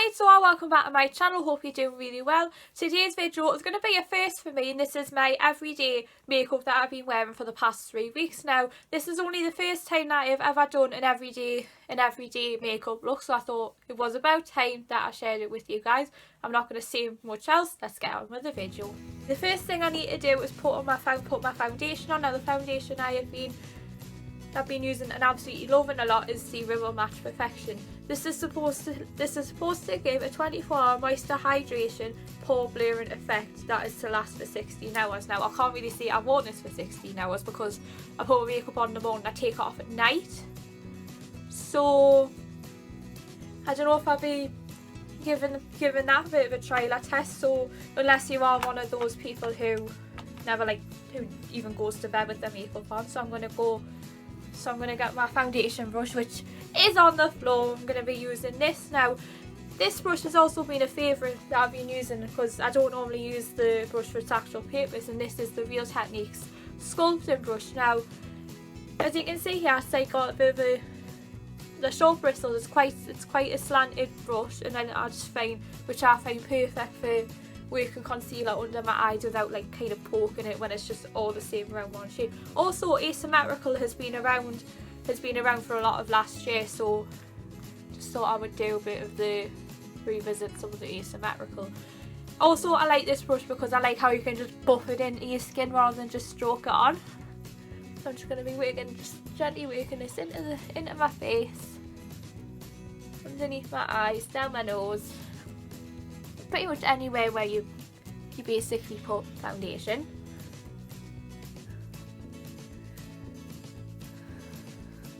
Hi, so welcome back to my channel. Hope you're doing really well. Today's video is going to be a first for me, and this is my everyday makeup that I've been wearing for the past 3 weeks now. This is only the first time that I've ever done an everyday makeup look, so I thought it was about time that I shared it with you guys. I'm not going to say much else. Let's get on with the video. The first thing I need to do is put my foundation on. Now the foundation I've been using and absolutely loving a lot is the Rimmel Match Perfection. This is supposed to give a 24-hour moisture hydration pore blurring effect that is to last for 16 hours. Now I can't really say I've worn this for 16 hours because I put my makeup on in the morning and I take it off at night. So I don't know if I'll be giving that a bit of a trial or test. So unless you are one of those people who who even goes to bed with their makeup on, so I'm gonna get my foundation brush, which is on the floor. I'm gonna be using this. Now this brush has also been a favourite that I've been using because I don't normally use the brush for its actual purpose, and this is the Real Techniques Sculpting brush. Now as you can see here, it's got a bit of the short bristles. It's quite a slanted brush, and then I find perfect for working concealer under my eyes without kind of poking it when it's just all the same around one shape. Also, asymmetrical has been around for a lot of last year, so just thought I would do a bit of the revisit some of the asymmetrical. Also, I like this brush because I like how you can just buff it into your skin rather than just stroke it on. So I'm just going to be just gently working this into my face, underneath my eyes, down my nose, pretty much anywhere where you basically put foundation.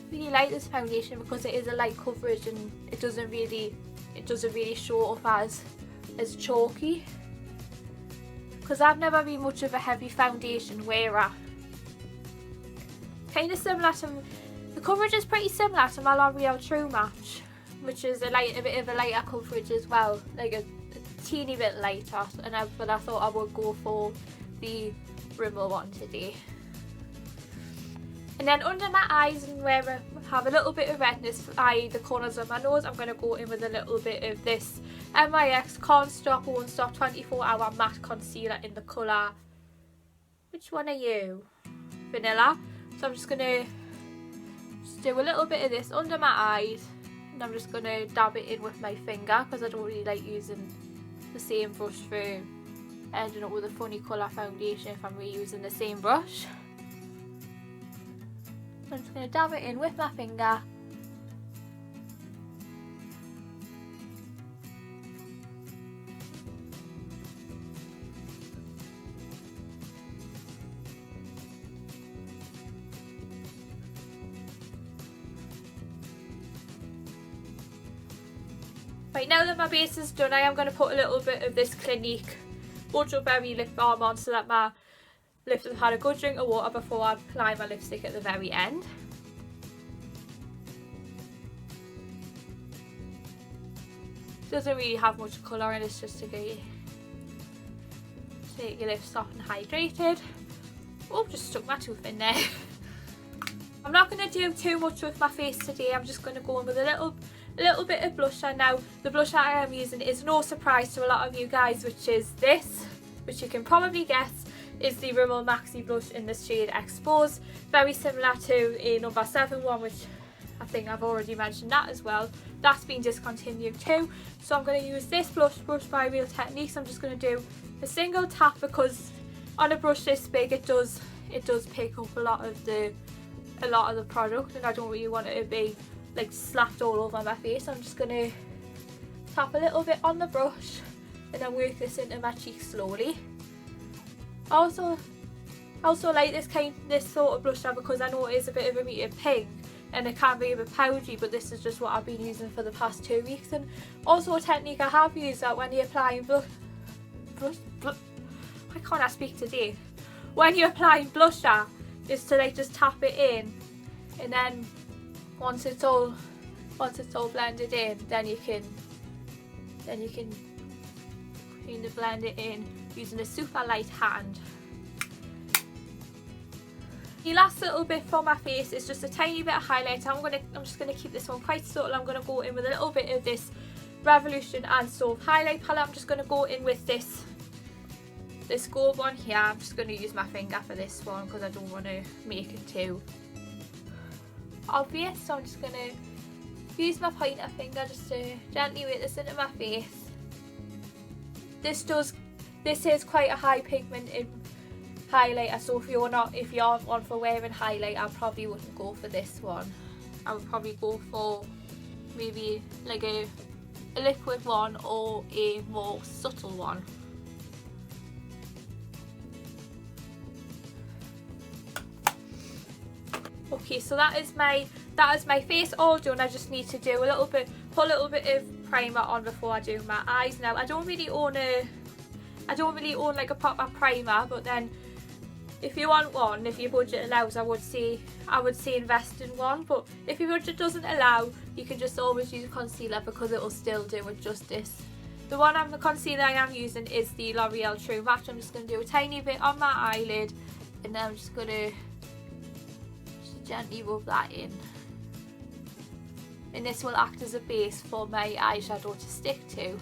Really like this foundation because it is a light coverage and it doesn't really show up as chalky, because I've never been much of a heavy foundation wearer. Kind of similar to, the coverage is pretty similar to my L'Oreal True Match, which is a bit of a lighter coverage as well, like a teeny bit lighter, but I thought I would go for the Rimmel one today. And then under my eyes, and where I have a little bit of redness, the corners of my nose, I'm going to go in with a little bit of this NYX Can't Won't 24-hour matte concealer in the colour, which one are you? Vanilla. So I'm just going to do a little bit of this under my eyes, and I'm just going to dab it in with my finger because I don't really like using the same brush for ending up with a funny colour foundation if I'm reusing the same brush. I'm just going to dab it in with my finger. Right, now that my base is done, I am going to put a little bit of this Clinique Ultra Berry lip balm on so that my lips have had a good drink of water before I apply my lipstick at the very end. Doesn't really have much colour in it, it's just to get your lips soft and hydrated. Oh, just stuck my tooth in there. I'm not going to do too much with my face today. I'm just going to go in with a little bit of blusher. Now the blusher I am using is no surprise to a lot of you guys, which is this, which you can probably guess is the Rimmel Maxi blush in the shade Expose. Very similar to a number 7 one, which I think I've already mentioned that as well. That's been discontinued too. So I'm going to use this brush by Real Techniques. I'm just going to do a single tap because on a brush this big it does pick up a lot of the product, and I don't really want it to be slapped all over my face. I'm just going to tap a little bit on the brush and then work this into my cheeks slowly. I also like this sort of blusher because I know it is a bit of a muted pink and it can be a bit powdery, but this is just what I've been using for the past 2 weeks. And also a technique I have used that when you're applying why can't I speak today? When you're applying blusher is to just tap it in, and then once it's all blended in, then you can kind of blend it in using a super light hand. The last little bit for my face is just a tiny bit of highlight. I'm just gonna keep this one quite subtle. I'm gonna go in with a little bit of this Revolution and Soft highlight palette. I'm just going to go in with this gold one here. I'm just going to use my finger for this one because I don't want to make it too obvious. So I'm just going to use my pointer finger just to gently work this into my face. This is quite a high pigmented highlighter, so if you aren't one for wearing highlight, I probably wouldn't go for this one. I would probably go for maybe like a liquid one or a more subtle one. Okay, so that is my face all done. I just need to do put a little bit of primer on before I do my eyes. Now I don't really own like a proper primer, but then if you want one, if your budget allows, I would say invest in one. But if your budget doesn't allow, you can just always use concealer because it will still do it justice. The concealer I am using is the L'Oreal True Match. I'm just going to do a tiny bit on my eyelid, and then I'm just going to gently rub that in. And this will act as a base for my eyeshadow to stick to.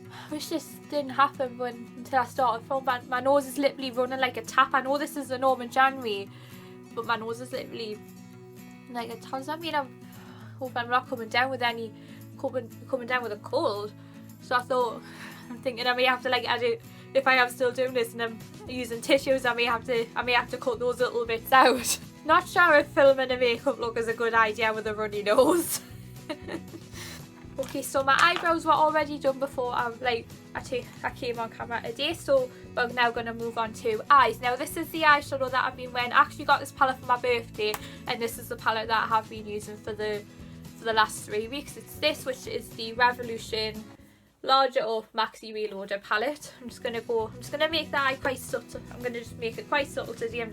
I wish this didn't happen until I started filming. My nose is literally running like a tap. I know this is the norm in January, but my nose is literally like a tap. Does that mean I hope I'm not coming down with a cold? So I'm thinking I may have to like edit, if I am still doing this and I'm using tissues, I may have to cut those little bits out. Not sure if filming a makeup look is a good idea with a runny nose. Okay, so my eyebrows were already done before I came on camera today, so we're now going to move on to eyes. Now this is the eyeshadow that I've been wearing. I actually got this palette for my birthday, and this is the palette that I have been using for the last 3 weeks. It's this, which is the Revolution Larger Up Maxi Reloader palette. I'm just going to make the eye quite subtle. I'm going to just make it quite subtle today.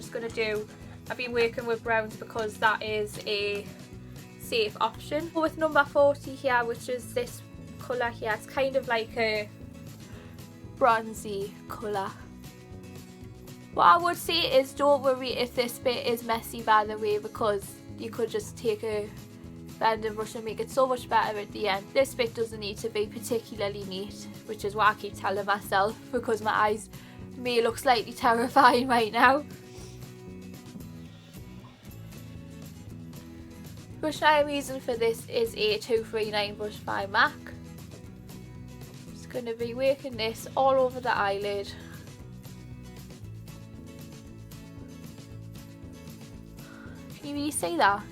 I've been working with browns because that is a safe option. With number 40 here, which is this colour here, it's kind of like a bronzy colour. What I would say is don't worry if this bit is messy, by the way, because you could just take a blending brush and make it so much better at the end. This bit doesn't need to be particularly neat, which is what I keep telling myself, because my eyes may look slightly terrifying right now. Brush I'm using for this is a 239 brush by MAC. Just going to be working this all over the eyelid. Can you really see that?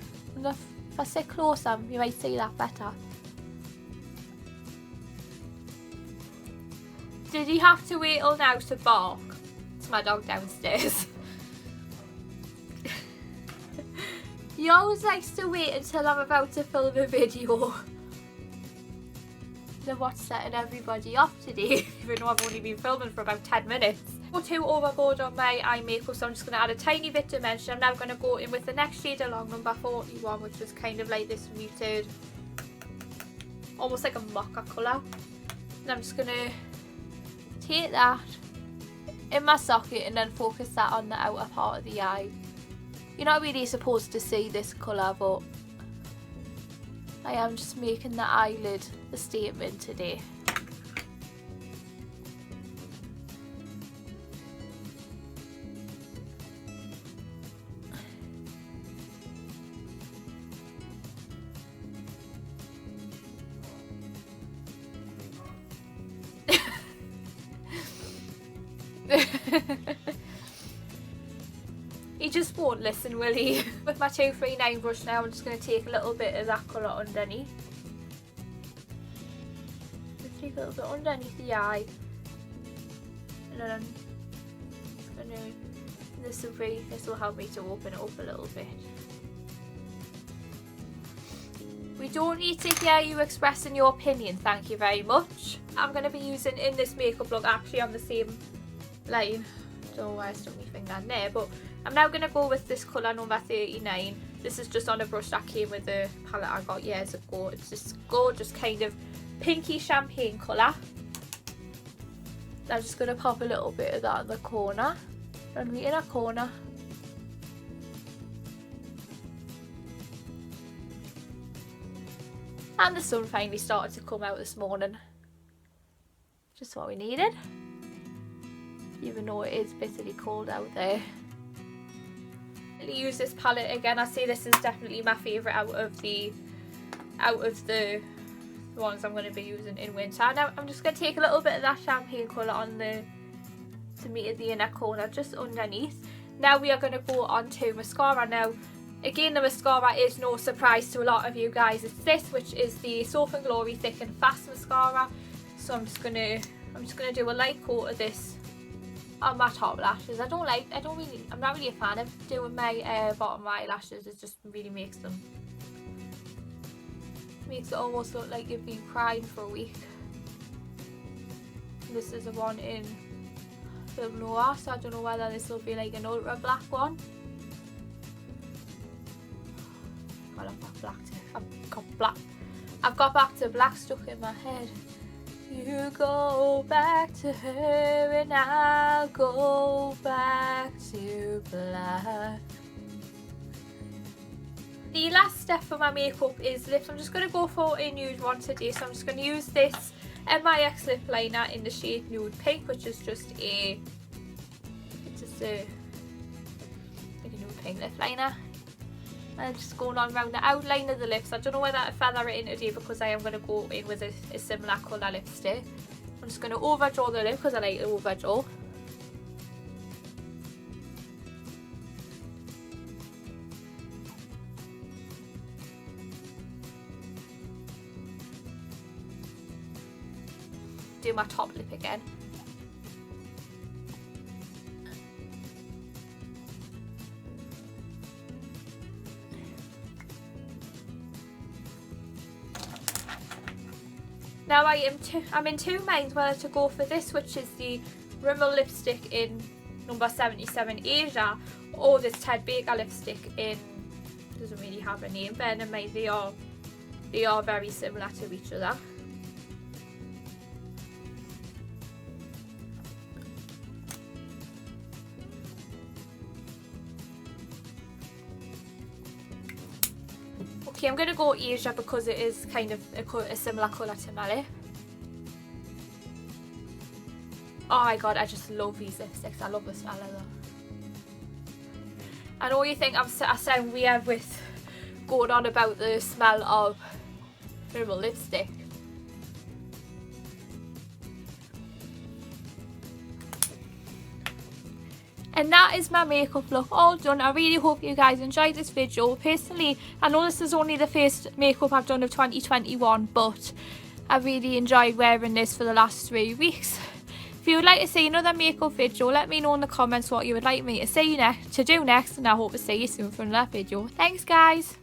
If I sit closer, you might see that better. Did he have to wait till now to bark? It's my dog downstairs. He always likes to wait until I'm about to film a video. Then what's setting everybody off today, even though I've only been filming for about 10 minutes. I'm too overboard on my eye makeup, so I'm just going to add a tiny bit of dimension. I'm now going to go in with the next shade along, number 41, which is kind of like this muted, almost like a mocha colour. And I'm just going to take that in my socket and then focus that on the outer part of the eye. You're not really supposed to see this colour, but I am just making the eyelid a statement today. He just won't listen, will he? With my 239 brush now, I'm just going to take a little bit of that colour underneath. Just take a little bit underneath the eye. And then I'm just going to, this will help me to open it up a little bit. We don't need to hear you expressing your opinion, thank you very much. I'm going to be using, in this makeup look, actually on the same line. Don't know why I stuck my finger in there, but I'm now going to go with this colour, number 39. This is just on a brush that came with the palette I got years ago. It's this gorgeous kind of pinky champagne colour. I'm just going to pop a little bit of that in the corner. on the inner corner. And the sun finally started to come out this morning. Just what we needed. Even though it is bitterly cold out there. I'll use this palette again. I say this is definitely my favourite out of the ones I'm going to be using in winter. Now I'm just going to take a little bit of that champagne colour on to meet at the inner corner just underneath. Now we are going to go on to mascara. Now again, the mascara is no surprise to a lot of you guys. It's this, which is the Soap and Glory Thick and Fast mascara. So I'm just gonna do a light coat of this on my top lashes. I'm not really a fan of doing my bottom eyelashes. It just really makes it almost look like you've been crying for a week. This is the one in Film Noir, so I don't know whether this will be like an ultra black one. I've got back to black stuck in my head. You go back to her and I'll go back to black. The last step for my makeup is lips. I'm just going to go for a nude one today, so I'm just going to use this NYX lip liner in the shade Nude Pink, which is just a nude pink lip liner. And just going on around the outline of the lips. I don't know whether to feather it in today because I am going to go in with a similar colour lipstick. I'm just going to overdraw the lip because I like to overdraw. Do my top lip again. Now I'm in two minds whether to go for this, which is the Rimmel lipstick in number 77 Asia, or this Ted Baker lipstick in, doesn't really have a name, but in mind they are very similar to each other. Okay, I'm going to go Asia because it is kind of a similar colour to my lip. Oh my god, I just love these lipsticks. I love the smell of them. I know you think I sound weird with going on about the smell of Rimmel lipstick. And that is my makeup look all done. I really hope you guys enjoyed this video. Personally, I know this is only the first makeup I've done of 2021, but I really enjoyed wearing this for the last 3 weeks. If you would like to see another makeup video, let me know in the comments what you would like me to do next, and I hope to see you soon for another video. Thanks guys!